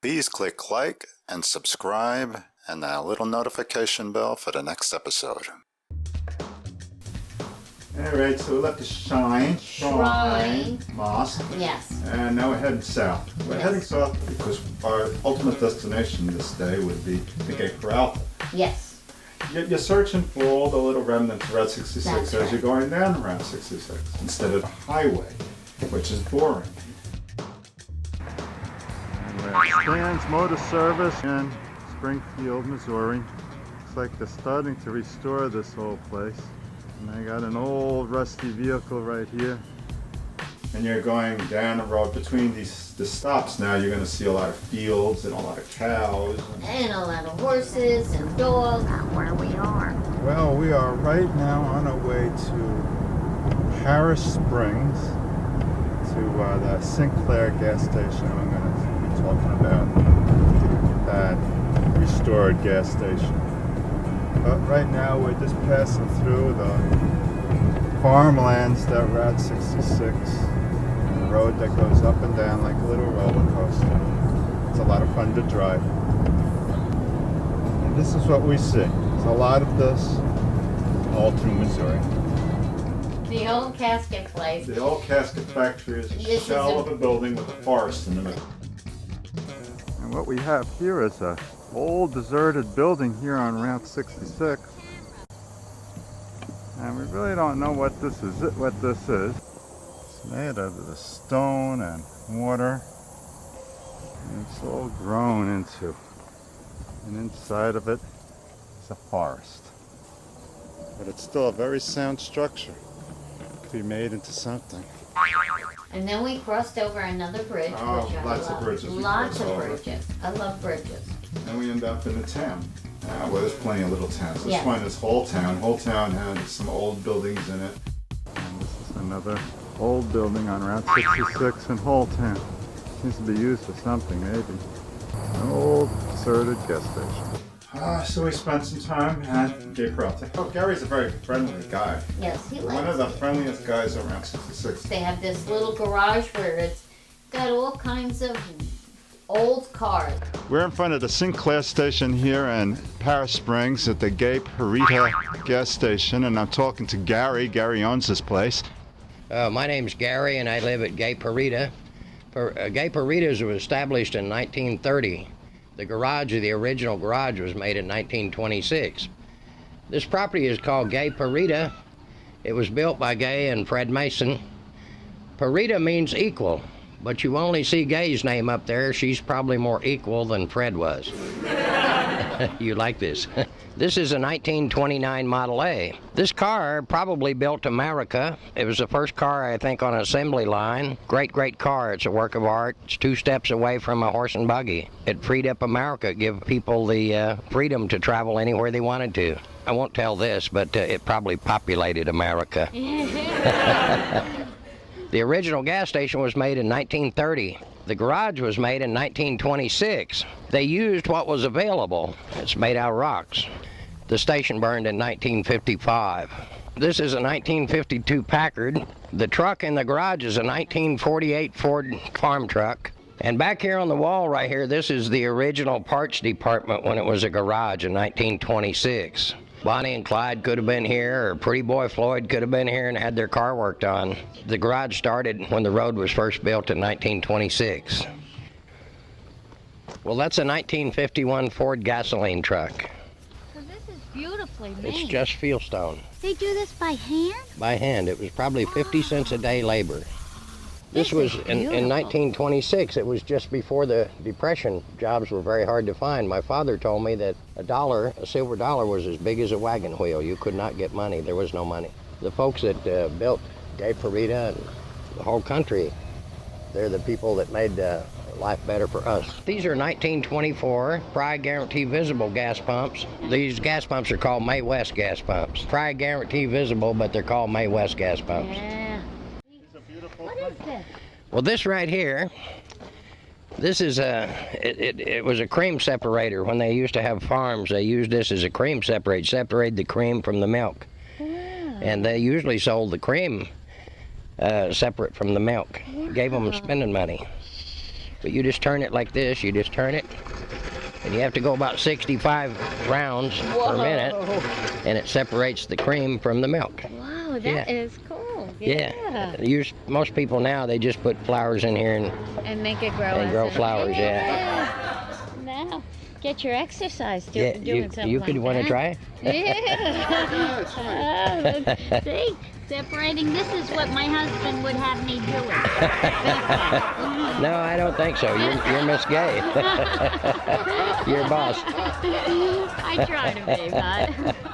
Please click like and subscribe and that little notification bell for the next episode. Alright, so we left the Shrine Mosque. Yes. And now we're heading south. We're heading south because our ultimate destination this day would be the Gay Parita. Yes. You're searching for all the little remnants of Route 66 That's as right. you're going down Route 66 instead of the highway, which is boring. Stan's Motor Service in Springfield, Missouri. Looks like they're starting to restore this whole place. And I got an old rusty vehicle right here. And you're going down the road between the stops now. You're going to see a lot of fields and a lot of cows. And a lot of horses and dogs. Where we are. Well, we are right now on our way to Harris Springs, to the Sinclair gas station. I'm going to be talking about that restored gas station. But right now we're just passing through the farmlands that Route 66, and the road that goes up and down like a little roller coaster. It's a lot of fun to drive. And this is what we see. There's a lot of this all through Missouri. The old casket place. The old Casket Factory is a shell of a building with a forest in the middle. And what we have here is a old deserted building here on Route 66. And we really don't know what this is. It's made out of the stone and water. And it's all grown into. And inside of it is a forest. But it's still a very sound structure. It could be made into something. And then we crossed over another bridge. Oh, which I lots of love. bridges we Lots crossed of over. bridges. I love bridges. And we end up in the town. Well, there's plenty of little towns. This Yeah. one is Whole Town. Whole Town has some old buildings in it. And this is another old building on Route 66 in Whole Town. Seems to be used for something, maybe. An old deserted gas station. So we spent some time at Gay Parita. Oh, Gary's a very friendly guy. Yes, he One likes of the it. friendliest guys on Route 66. They have this little garage where it's got all kinds of old cars. We're in front of the Sinclair station here in Paris Springs at the Gay Parita gas station, and I'm talking to Gary. Gary owns this place. My name's Gary, and I live at Gay Parita. Gay Parita's was established in 1930. The original garage was made in 1926. This property is called Gay Parita. It was built by Gay and Fred Mason. Parita means equal, but you only see Gay's name up there. She's probably more equal than Fred was. You like this? This is a 1929 Model A. This car probably built America. It was the first car, I think, on an assembly line. Great car. It's a work of art. It's 2 steps away from a horse and buggy. It freed up America, give people the freedom to travel anywhere they wanted to. I won't tell this, but it probably populated America. The original gas station was made in 1930. The garage was made in 1926. They used what was available. It's made out of rocks. The station burned in 1955. This is a 1952 Packard. The truck in the garage is a 1948 Ford farm truck. And back here on the wall right here, this is the original parts department when it was a garage in 1926. Bonnie and Clyde could have been here, or Pretty Boy Floyd could have been here and had their car worked on. The garage started when the road was first built in 1926. Well, that's a 1951 Ford gasoline truck. So this is beautifully made. It's just fieldstone. They do this by hand? By hand. It was probably 50 cents a day labor. This This was is in beautiful. 1926. It was just before the Depression. Jobs were very hard to find. My father told me that a silver dollar, was as big as a wagon wheel. You could not get money. There was no money. The folks that built Gay Parita and the whole country, they're the people that made life better for us. These are 1924 Pry Guarantee Visible gas pumps. These gas pumps are called May West gas pumps. Pry Guarantee Visible, but they're called May West gas pumps. Yeah. What is this? Well, this right here, this is it was a cream separator. When they used to have farms, they used this as a cream separator, separate the cream from the milk. Wow. And they usually sold the cream separate from the milk. Gave them spending money. But you just turn it like this. You just turn it, and you have to go about 65 rounds per minute, and it separates the cream from the milk. Wow, that Yeah. is cool. Yeah. Most people now, they just put flowers in here And make it grow. and as grow it- flowers. Yeah. Now, get your exercise Yeah. doing something You could like want to that. try? Yeah. Oh, see, separating. This is what my husband would have me doing. No, I don't think so. You're Miss Gay. You're boss. I try to be, but.